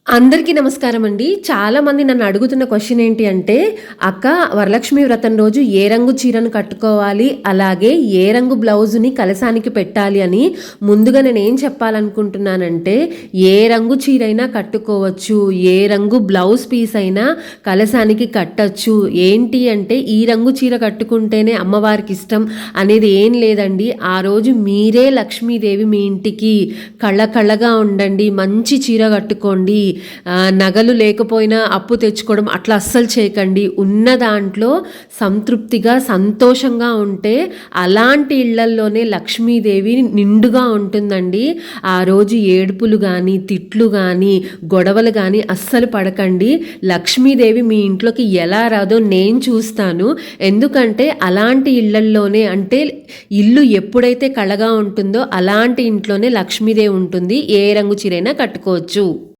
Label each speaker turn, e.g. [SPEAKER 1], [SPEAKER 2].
[SPEAKER 1] అందరికీ నమస్కారం అండి. చాలామంది నన్ను అడుగుతున్న క్వశ్చన్ ఏంటి అంటే, "అక్క, వరలక్ష్మి వ్రతం రోజు ఏ రంగు చీరను కట్టుకోవాలి? అలాగే ఏ రంగు బ్లౌజుని కలశానికి పెట్టాలి?" అని ముందుగా నేనేం చెప్పాలనుకుంటున్నానంటే, ఏ రంగు చీరైనా కట్టుకోవచ్చు. ఏ రంగు బ్లౌజ్ పీస్ అయినా కలశానికి కట్టచ్చు. ఏంటి అంటే, ఈ రంగు చీర కట్టుకుంటేనే అమ్మవారికి ఇష్టం అనేది ఏం లేదండి. ఆ రోజు మీరే లక్ష్మీదేవి మీ ఇంటికి. కళ్ళగా ఉండండి. మంచి చీర కట్టుకోండి. నగలు లేకపోయినా అప్పు తెచ్చుకోవడం అట్లా అస్సలు చేయకండి. ఉన్న దాంట్లో సంతృప్తిగా సంతోషంగా ఉంటే అలాంటి ఇళ్లల్లోనే లక్ష్మీదేవి నిండుగా ఉంటుందండి. ఆ రోజు ఏడుపులు కానీ, తిట్లు కానీ, గొడవలు కానీ అస్సలు పడకండి. లక్ష్మీదేవి మీ ఇంట్లోకి ఎలా రాదో నేను చూస్తాను. ఎందుకంటే అలాంటి ఇళ్లల్లోనే, అంటే ఇల్లు ఎప్పుడైతే కళగా ఉంటుందో అలాంటి ఇంట్లోనే లక్ష్మీదేవి ఉంటుంది. ఏ రంగు చీరైనా కట్టుకోవచ్చు.